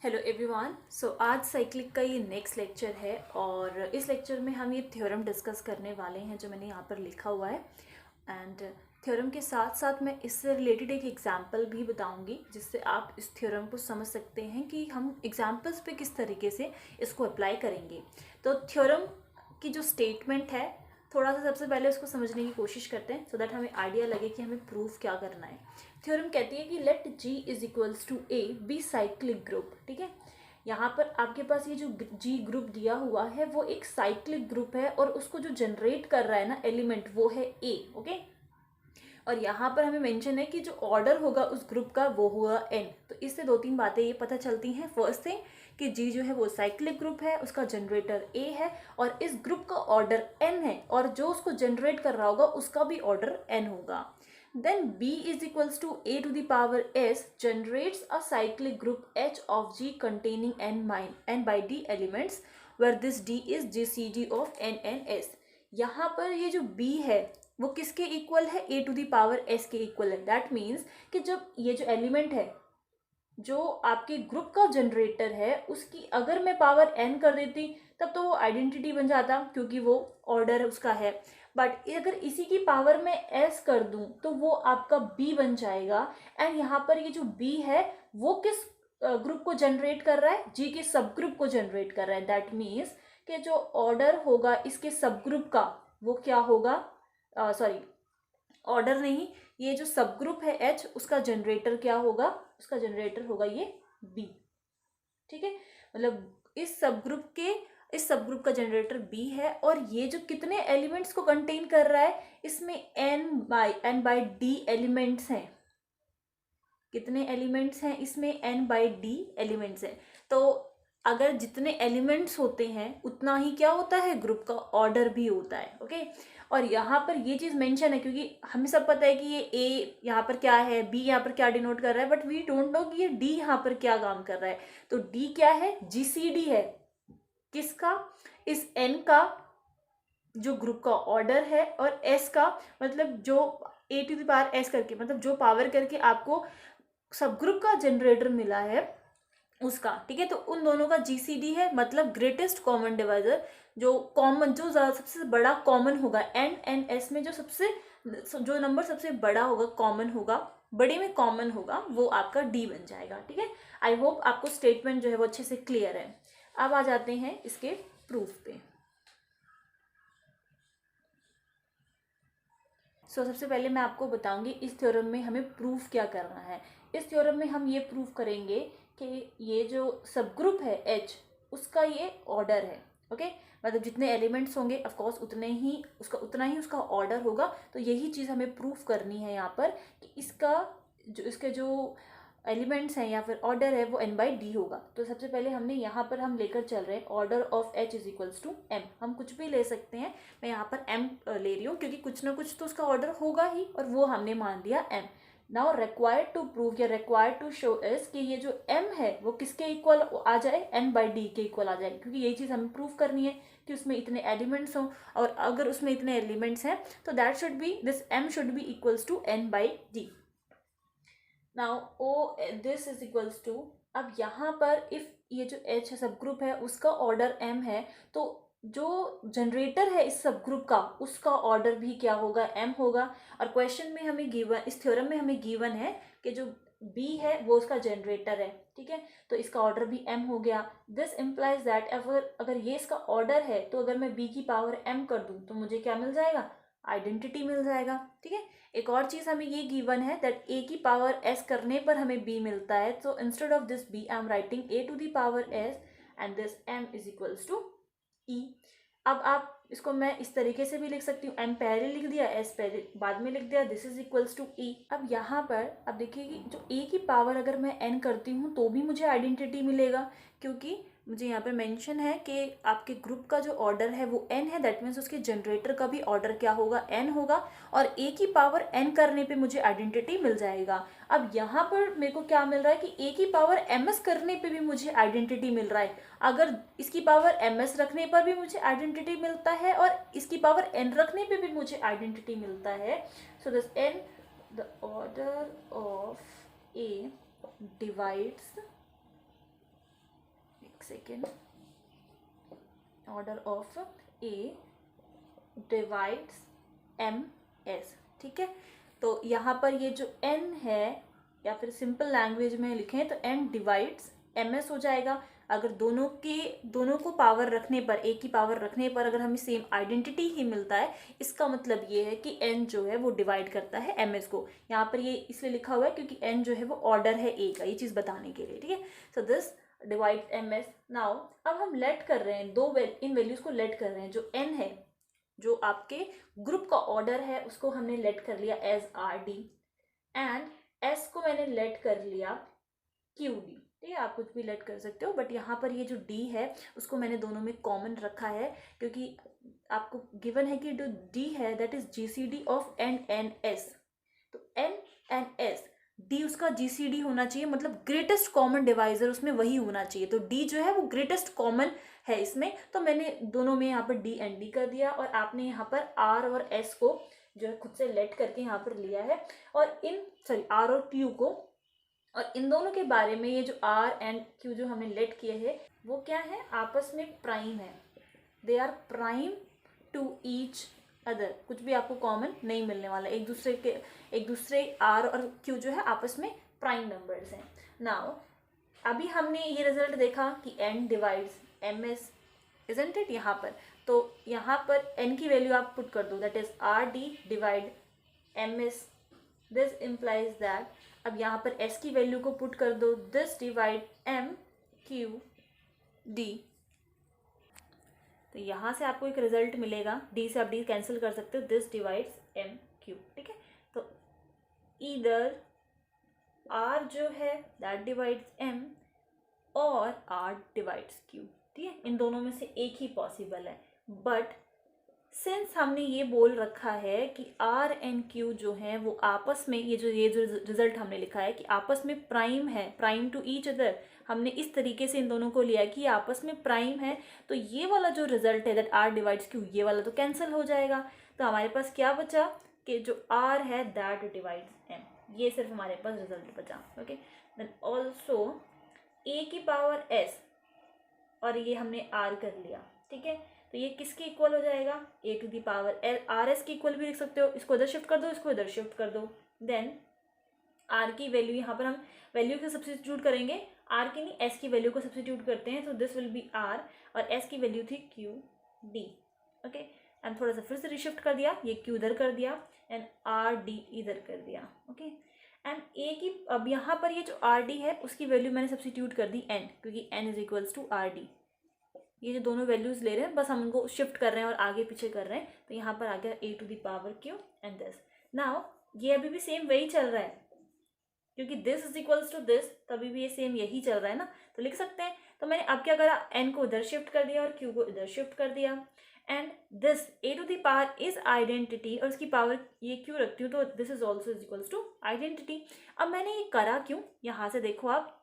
Hello everyone. आज cyclic का ये नेक्स्ट लेक्चर है और इस लेक्चर में हम ये थ्योरम डिस्कस करने वाले हैं जो मैंने यहाँ पर लिखा हुआ है। एंड थ्योरम के साथ साथ मैं इससे रिलेटेड एक एग्जांपल भी बताऊंगी जिससे आप इस थ्योरम को समझ सकते हैं कि हम एग्जांपल्स पे किस तरीके से इसको अप्लाई करेंगे। तो थ्योरम की जो स्टेटमेंट है थोड़ा सा सबसे पहले उसको समझने की कोशिश करते हैं सो दैट हमें आइडिया लगे कि हमें प्रूफ क्या करना है। थ्योरम कहती है कि let G is equals to a be cyclic group. ठीक है, यहाँ पर आपके पास ये जो जी ग्रुप दिया हुआ है वो एक साइक्लिक ग्रुप है और उसको जो जनरेट कर रहा है ना एलिमेंट वो है ए। ओके, और यहाँ पर हमें मेंशन है कि जो ऑर्डर होगा उस ग्रुप का वो हुआ एन। तो इससे दो तीन बातें ये पता चलती हैं। फर्स्ट थिंग कि जी जो है वो साइक्लिक ग्रुप है, उसका जनरेटर ए है और इस ग्रुप का ऑर्डर एन है और जो उसको जनरेट कर रहा होगा उसका भी ऑर्डर एन होगा। Then B is equals to a to the power s generates a cyclic group H of G containing n by d elements where this D is GCD of n and s। यहाँ पर ये जो B है वो किसके equal है? a to the power s के equal है। दैट मीन्स कि जब ये जो एलिमेंट है जो आपके ग्रुप का जनरेटर है उसकी अगर मैं पावर n कर देती तब तो वो आइडेंटिटी बन जाता क्योंकि वो ऑर्डर उसका है। बट अगर इसी की पावर में s कर दूं तो वो आपका b बन जाएगा। एंड यहाँ पर ये जो b है वो किस ग्रुप को जनरेट कर रहा है? g के सब ग्रुप को जनरेट कर रहा है। दैट मीन्स कि जो ऑर्डर होगा इसके सब ग्रुप का वो क्या होगा? सॉरी, ऑर्डर नहीं, ये जो सब ग्रुप है एच उसका जनरेटर क्या होगा? उसका जनरेटर होगा ये बी। ठीक है, मतलब इस सब ग्रुप का जनरेटर बी है और ये जो कितने एलिमेंट्स को कंटेन कर रहा है इसमें एन बाई डी एलिमेंट्स हैं। कितने एलिमेंट्स हैं इसमें? एन बाई डी एलिमेंट्स हैं। तो अगर जितने एलिमेंट्स होते हैं उतना ही क्या होता है? ग्रुप का ऑर्डर भी होता है। ओके, और यहाँ पर ये चीज़ मेंशन है क्योंकि हमें सब पता है कि ये ए यहाँ पर क्या है, बी यहाँ पर क्या डिनोट कर रहा है, बट वी डोंट नो कि ये डी यहाँ पर क्या काम कर रहा है। तो डी क्या है? जीसीडी है। किसका? इस एन का जो ग्रुप का ऑर्डर है और एस का मतलब जो ए टू द पावर एस करके मतलब जो पावर करके आपको सब ग्रुप का जनरेटर मिला है उसका। ठीक है, तो उन दोनों का जीसीडी है मतलब ग्रेटेस्ट कॉमन डिवाइजर। जो कॉमन जो सबसे बड़ा कॉमन होगा एन एंड एस में जो नंबर सबसे बड़ा होगा कॉमन होगा, बड़े में कॉमन होगा, वो आपका डी बन जाएगा। ठीक है, आई होप आपको स्टेटमेंट जो है वो अच्छे से क्लियर है। अब आ जाते हैं इसके प्रूफ पे। सबसे पहले मैं आपको बताऊंगी इस थ्योरम में हमें प्रूफ क्या करना है। इस थ्योरम में हम ये प्रूफ करेंगे कि ये जो सब ग्रुप है एच उसका ये ऑर्डर है। ओके, मतलब जितने एलिमेंट्स होंगे ऑफकोर्स उतना ही उसका ऑर्डर होगा। तो यही चीज़ हमें प्रूफ करनी है यहाँ पर कि इसके जो एलिमेंट्स हैं या फिर ऑर्डर है वो एन बाई डी होगा। तो सबसे पहले हमने यहाँ पर हम लेकर चल रहे हैं order of H is equals to M. हम कुछ भी ले सकते हैं, मैं यहाँ पर एम ले रही हूँ क्योंकि कुछ ना कुछ तो उसका ऑर्डर होगा ही और वो हमने मान लिया M. Now required to prove या रिक्वायर्ड टू शो इज कि ये जो एम है वो किसके इक्वल आ जाए? एन बाई डी के इक्वल आ जाए, क्योंकि यही चीज़ हमें प्रूव करनी है कि उसमें इतने एलिमेंट्स हों और अगर उसमें इतने एलिमेंट्स हैं तो that should be this M should be equals to N by D. Now oh this is equals to, अब यहाँ पर इफ ये जो एच सब ग्रुप है उसका ऑर्डर एम है तो जो जनरेटर है इस सब ग्रुप का उसका ऑर्डर भी क्या होगा? एम होगा। और क्वेश्चन में हमें गिवन, इस थ्योरम में हमें गिवन है कि जो बी है वो उसका जनरेटर है। ठीक है, तो इसका ऑर्डर भी एम हो गया। दिस इम्प्लाइज दैट अगर ये इसका ऑर्डर है तो अगर मैं बी की पावर एम कर दूं तो मुझे क्या मिल जाएगा? आइडेंटिटी मिल जाएगा। ठीक है, एक और चीज हमें ये गिवन है दैट ए की पावर एस करने पर हमें बी मिलता है। तो instead of this B I am writing A to the power S and this M is equals to E. अब आप इसको मैं इस तरीके से भी लिख सकती हूँ, एम पहले लिख दिया, एस पहले बाद में लिख दिया, this is equals to E. अब यहाँ पर अब देखिए कि जो ए की पावर अगर मैं एन करती हूँ तो भी मुझे आइडेंटिटी मिलेगा क्योंकि मुझे यहाँ पर मेंशन है कि आपके ग्रुप का जो ऑर्डर है वो एन है। दैट मीन्स उसके जनरेटर का भी ऑर्डर क्या होगा? एन होगा और ए की पावर एन करने पे मुझे आइडेंटिटी मिल जाएगा। अब यहाँ पर मेरे को क्या मिल रहा है कि ए की पावर एम एस करने पे भी मुझे आइडेंटिटी मिल रहा है। अगर इसकी पावर एम एस रखने पर भी मुझे आइडेंटिटी मिलता है और इसकी पावर एन रखने पे भी मुझे आइडेंटिटी मिलता है। So this N the order of A divides second, order of A divides M S, ठीक है। तो यहाँ पर ये जो n है, या फिर सिंपल लैंग्वेज में लिखें तो n डिवाइड्स एम एस हो जाएगा। अगर दोनों को पावर रखने पर, a की पावर रखने पर अगर हमें सेम आइडेंटिटी ही मिलता है, इसका मतलब ये है कि n जो है वो डिवाइड करता है ms को। यहाँ पर ये इसलिए लिखा हुआ है क्योंकि n जो है वो ऑर्डर है a का, ये चीज़ बताने के लिए, ठीक है। So this divide ms। Now अब हम लेट कर रहे हैं इन वैल्यूज को लेट कर रहे हैं। जो n है, जो आपके ग्रुप का ऑर्डर है, उसको हमने लेट कर लिया एज RD, एंड S को मैंने लेट कर लिया QD, ठीक है। आप कुछ भी लेट कर सकते हो, बट यहाँ पर ये जो D है उसको मैंने दोनों में कॉमन रखा है, क्योंकि आपको गिवन है कि जो D है that is GCD of N and S। तो N and S, D उसका GCD होना चाहिए, मतलब ग्रेटेस्ट कॉमन डिवाइजर उसमें वही होना चाहिए। तो D जो है वो ग्रेटेस्ट कॉमन है इसमें, तो मैंने दोनों में यहाँ पर D and D कर दिया, और आपने यहाँ पर R और S को जो है खुद से लेट करके यहाँ पर लिया है, और R और Q को, और इन दोनों के बारे में ये जो R and Q जो हमने लेट किए हैं वो क्या है, आपस में प्राइम है। They are prime to each other, कुछ भी आपको कॉमन नहीं मिलने वाला। एक दूसरे R और Q जो है आपस में प्राइम नंबर्स हैं। नाउ अभी हमने ये रिजल्ट देखा कि n divides ms, isn't it. यहाँ पर तो यहाँ पर n की वैल्यू आप पुट कर दो, that is RD divide ms, this implies that. अब यहाँ पर s की वैल्यू को पुट कर दो, दिस डिवाइड MQD। तो यहाँ से आपको एक रिजल्ट मिलेगा, d से आप d कैंसिल कर सकते हो, दिस डिवाइड्स MQ, ठीक है। तो ईदर R जो है दैट डिवाइड्स M और R डिवाइड्स Q, ठीक है। इन दोनों में से एक ही पॉसिबल है, बट सिंस हमने ये बोल रखा है कि R एंड Q जो हैं वो आपस में, ये जो रिजल्ट हमने लिखा है कि आपस में प्राइम है, प्राइम टू ईच अदर, हमने इस तरीके से इन दोनों को लिया कि आपस में प्राइम है। तो ये वाला जो रिजल्ट है दैट R डिवाइड्स Q, ये वाला तो कैंसिल हो जाएगा। तो हमारे पास क्या बचा कि जो R है दैट डिवाइड्स M, ये सिर्फ हमारे पास रिजल्ट बचा। ओके, देन ऑल्सो A की पावर S, और ये हमने R कर लिया, ठीक है। तो ये किसके इक्वल हो जाएगा, a to the power RS के इक्वल भी लिख सकते हो। इसको इधर शिफ्ट कर दो, इसको इधर शिफ्ट कर दो, देन R की वैल्यू यहाँ पर हम वैल्यू को सब्स्टिट्यूट करेंगे, R की नहीं S की वैल्यू को सब्स्टिट्यूट करते हैं। तो दिस विल बी R, और S की वैल्यू थी QD। ओके, एंड थोड़ा सा फिर से रिशिफ्ट कर दिया, ये Q इधर कर दिया एंड RD इधर कर दिया। ओके, एंड A की, अब यहाँ पर ये जो RD है उसकी वैल्यू मैंने सब्स्टिट्यूट कर दी N, क्योंकि N is equals to RD। ये जो दोनों वैल्यूज ले रहे हैं, बस हम उनको शिफ्ट कर रहे हैं और आगे पीछे कर रहे हैं। तो यहाँ पर आ गया a to the power q and this. Now ये अभी भी सेम वही चल रहा है, क्योंकि this is equals to this, तभी भी ये सेम यही चल रहा है ना, तो लिख सकते हैं। तो मैंने अब क्या करा, n को इधर शिफ्ट कर दिया और q को इधर शिफ्ट कर दिया, and this a to the power is identity, और इसकी पावर ये q रखती हूँ, तो this is also is equals to identity. अब मैंने ये करा क्यों, यहाँ से देखो आप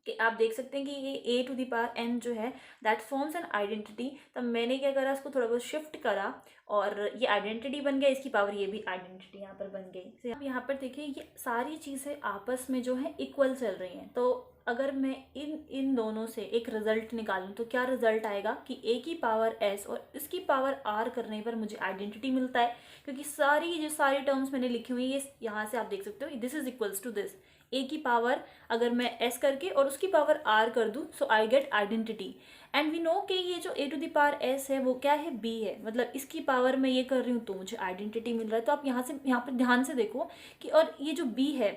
कि आप देख सकते हैं कि ये a to the power n जो है दैट फॉर्म्स एन आइडेंटिटी। तब मैंने क्या करा, इसको थोड़ा बहुत शिफ्ट करा और ये आइडेंटिटी बन गया, इसकी पावर ये भी आइडेंटिटी यहाँ पर बन गई। अब यहाँ पर देखिए ये सारी चीज़ें आपस में जो है इक्वल चल रही हैं। तो अगर मैं इन दोनों से एक रिजल्ट निकालूं तो क्या रिजल्ट आएगा कि a की पावर s और इसकी पावर r करने पर मुझे आइडेंटिटी मिलता है, क्योंकि सारी टर्म्स मैंने लिखी हुई है। ये यहाँ से आप देख सकते हो, this is equals to this. a की पावर अगर मैं s करके और उसकी पावर r कर दूं, so I get identity. And we know कि ये जो a to the power s है वो क्या है, b है, मतलब इसकी पावर मैं ये कर रही हूँ तो मुझे आइडेंटिटी मिल रहा है। तो आप यहाँ पर ध्यान से देखो कि, और ये जो b है,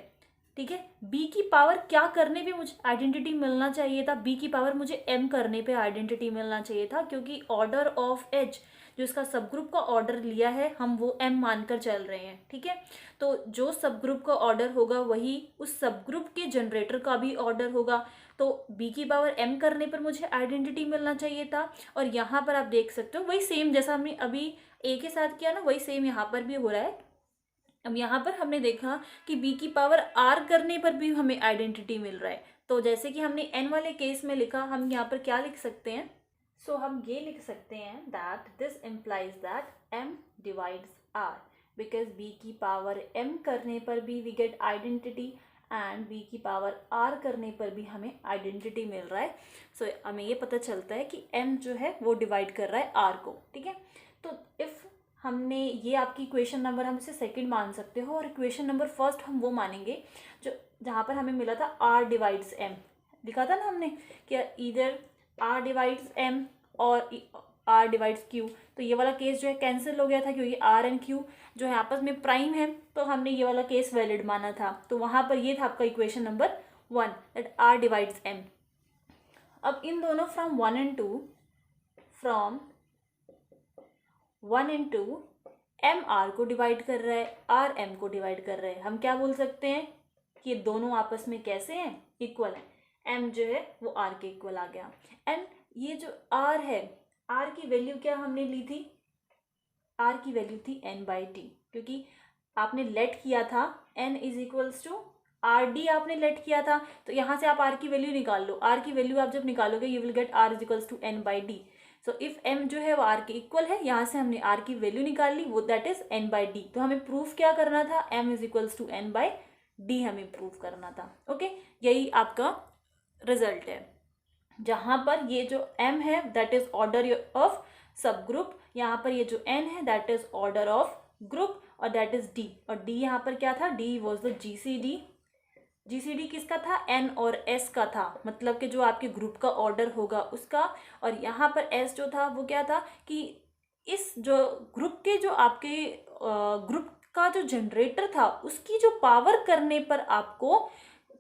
ठीक है, b की पावर क्या करने पे मुझे आइडेंटिटी मिलना चाहिए था, b की पावर मुझे m करने पे आइडेंटिटी मिलना चाहिए था, क्योंकि ऑर्डर ऑफ h जो इसका सब ग्रुप का ऑर्डर लिया है हम वो m मानकर चल रहे हैं, ठीक है। तो जो सब ग्रुप का ऑर्डर होगा वही उस सब ग्रुप के जनरेटर का भी ऑर्डर होगा। तो b की पावर m करने पर मुझे आइडेंटिटी मिलना चाहिए था, और यहाँ पर आप देख सकते हो वही सेम जैसा हमने अभी a के साथ किया ना, वही सेम यहाँ पर भी हो रहा है। अब यहाँ पर हमने देखा कि b की पावर r करने पर भी हमें आइडेंटिटी मिल रहा है। तो जैसे कि हमने n वाले केस में लिखा, हम यहाँ पर क्या लिख सकते हैं, सो हम ये लिख सकते हैं that this implies that m divides r, because b की पावर m करने पर भी we get identity and b की पावर r करने पर भी हमें आइडेंटिटी मिल रहा है। सो हमें ये पता चलता है कि m जो है वो डिवाइड कर रहा है r को, ठीक है। तो इफ़ हमने ये आपकी इक्वेशन नंबर, हम इसे सेकंड मान सकते हो, और इक्वेशन नंबर फर्स्ट हम वो मानेंगे जो जहाँ पर हमें मिला था r डिवाइड्स m, लिखा था ना हमने कि इधर r डिवाइड्स m और r डिवाइड्स q। तो ये वाला केस जो है कैंसिल हो गया था क्योंकि r एंड q जो है आपस में प्राइम है, तो हमने ये वाला केस वैलिड माना था। तो वहाँ पर ये था आपका equation number 1 that r divides m। अब इन दोनों from 1 and 2, from 1 and 2 m r को डिवाइड कर रहा है, r m को डिवाइड कर रहा है। हम क्या बोल सकते हैं कि ये दोनों आपस में कैसे हैं, इक्वल है। m जो है वो r के इक्वल आ गया। एंड ये जो r है, r की वैल्यू क्या हमने ली थी, r की वैल्यू थी n/t, क्योंकि आपने लेट किया था n is equals to R D, आपने लेट किया था। तो यहाँ से आप r की वैल्यू निकाल लो। r की वैल्यू आप जब निकालोगे you will get r is equals to n/d। So if m जो है वो r के इक्वल है, यहाँ से हमने r की वैल्यू निकाल ली, वो दैट इज n/d। तो हमें प्रूफ क्या करना था, m is equals to n/d हमें प्रूफ करना था। ओके, यही आपका रिजल्ट है, जहाँ पर ये जो m है दैट इज ऑर्डर ऑफ सब ग्रुप, यहाँ पर ये जो n है that is order of group, और दैट इज d। और d यहाँ पर क्या था, d was the GCD। GCD किसका था, n और s का था, मतलब कि जो आपके ग्रुप का ऑर्डर होगा उसका। और यहाँ पर s जो था वो क्या था कि इस जो ग्रुप के जो आपके ग्रुप का जो जनरेटर था उसकी जो पावर करने पर आपको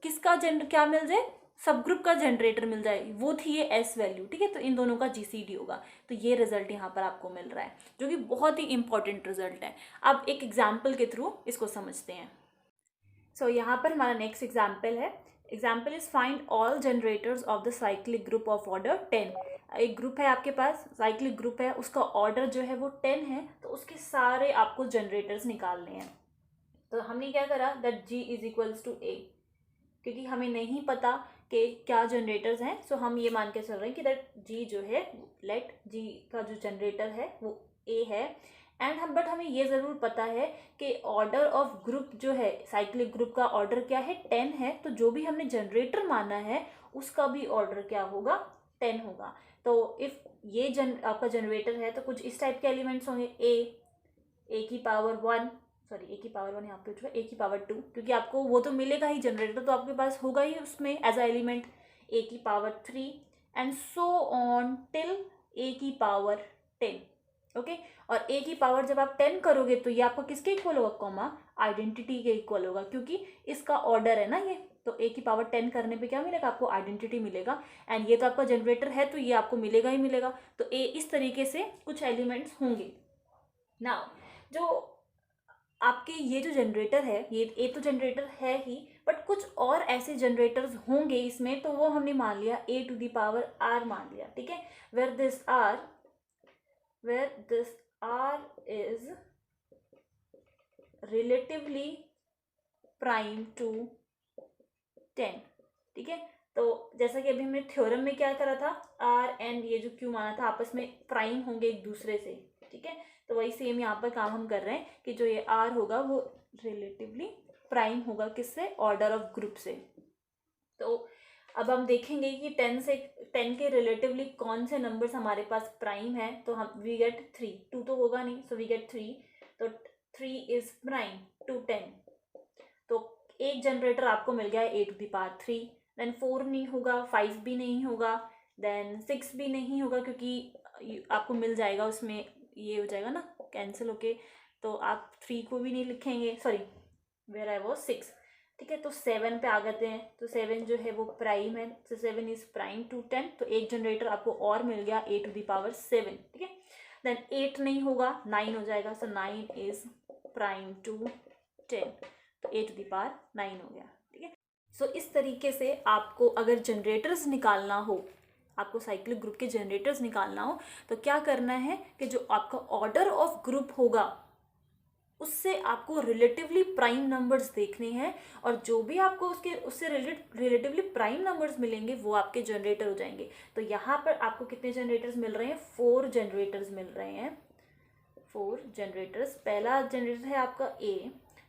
किसका क्या मिल जाए, सब ग्रुप का जनरेटर मिल जाए, वो थी ये एस वैल्यू, ठीक है। तो इन दोनों का GCD होगा। तो ये रिजल्ट यहाँ पर आपको मिल रहा है, जो कि बहुत ही इंपॉर्टेंट रिजल्ट है। अब एक एग्जाम्पल के थ्रू इसको समझते हैं। सो यहाँ पर हमारा नेक्स्ट एग्जाम्पल है। Example is find all generators of the cyclic group of order 10। एक ग्रुप है आपके पास, साइक्लिक ग्रुप है, उसका ऑर्डर जो है वो 10 है, तो उसके सारे आपको जनरेटर्स निकालने हैं। तो हमने क्या करा, that g is equals to a, क्योंकि हमें नहीं पता कि क्या जनरेटर्स हैं। सो हम ये मान के चल रहे हैं कि दैट g जो है, लेट g का जो जनरेटर है वो a है। एंड हम, बट हमें ये ज़रूर पता है कि ऑर्डर ऑफ ग्रुप जो है, साइक्लिक ग्रुप का ऑर्डर क्या है, 10 है। तो जो भी हमने जनरेटर माना है उसका भी ऑर्डर क्या होगा, 10 होगा। तो इफ़ ये आपका जनरेटर है तो कुछ इस टाइप के एलिमेंट्स होंगे, a की पावर 1, सॉरी a की पावर 1 यहाँ पे जो है a की पावर 2, क्योंकि आपको वो तो मिलेगा ही, जनरेटर तो आपके पास होगा ही उसमें एज अ एलिमेंट, a की power 3 and so on till a की पावर 10। ओके, और a की पावर जब आप 10 करोगे तो ये आपको किसके इक्वल होगा, कॉमा आइडेंटिटी के इक्वल होगा, क्योंकि इसका ऑर्डर है ना ये। तो a की पावर 10 करने पे क्या मिलेगा, आपको आइडेंटिटी मिलेगा। एंड ये तो आपका जनरेटर है तो ये आपको मिलेगा ही मिलेगा। तो a इस तरीके से कुछ एलिमेंट्स होंगे। नाउ जो आपके ये जो जनरेटर है, ये ए तो जनरेटर है ही, बट कुछ और ऐसे जनरेटर्स होंगे इसमें, तो वो हमने मान लिया a to the power r मान लिया, ठीक है। Where this r is relatively prime to 10, ठीक है। तो जैसा कि अभी हमने थ्योरम में क्या करा था, r एंड ये जो q माना था आपस में प्राइम होंगे एक दूसरे से, ठीक है। तो वही सेम यहाँ पर काम हम कर रहे हैं कि जो ये r होगा वो रिलेटिवली प्राइम होगा किससे, ऑर्डर ऑफ ग्रुप से। तो अब हम देखेंगे कि 10 के रिलेटिवली कौन से नंबर्स हमारे पास प्राइम है। तो हम वी गेट 3, 2 तो होगा नहीं, सो वी गेट 3। तो 3 इज प्राइम टू 10। तो एक जनरेटर आपको मिल गया है a to the power 3, then 4 नहीं होगा, 5 भी नहीं होगा, देन 6 भी नहीं होगा, क्योंकि आपको मिल जाएगा उसमें, ये हो जाएगा ना कैंसिल होके, तो आप 3 को भी नहीं लिखेंगे, सॉरी वेयर आई वाज 6, ठीक है। तो 7 पे आ जाते हैं, तो 7 जो है वो प्राइम है, तो 7 इज प्राइम टू 10। तो एक जनरेटर आपको और मिल गया a टू द पावर 7, ठीक है। देन 8 नहीं होगा, 9 हो जाएगा, सो 9 इज प्राइम टू 10, तो a टू द पावर 9 हो गया, ठीक है। सो इस तरीके से आपको अगर जनरेटर्स निकालना हो, आपको साइक्लिक ग्रुप के जनरेटर्स निकालना हो, तो क्या करना है कि जो आपका ऑर्डर ऑफ ग्रुप होगा उससे आपको रिलेटिवली प्राइम नंबर्स देखने हैं, और जो भी आपको उससे रिलेटिवली प्राइम नंबर्स मिलेंगे वो आपके जनरेटर हो जाएंगे। तो यहाँ पर आपको कितने जनरेटर्स मिल रहे हैं, 4 जनरेटर्स मिल रहे हैं, 4 जनरेटर्स। पहला जनरेटर है आपका a,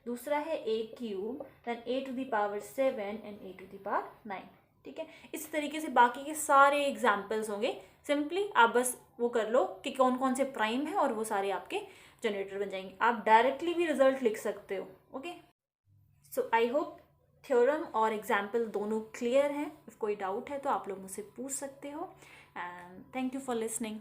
दूसरा है a cube, then a to the power 7 and a to the power 9। ठीक है, इस तरीके से बाकी के सारे एग्जाम्पल्स होंगे। सिंपली आप बस वो कर लो कि कौन कौन से प्राइम है और वो सारे आपके जनरेटर बन जाएंगे। आप डायरेक्टली भी रिजल्ट लिख सकते हो। Okay, so I hope theorem और एग्जाम्पल दोनों क्लियर हैं। इफ कोई डाउट है तो आप लोग मुझसे पूछ सकते हो। And thank you for listening.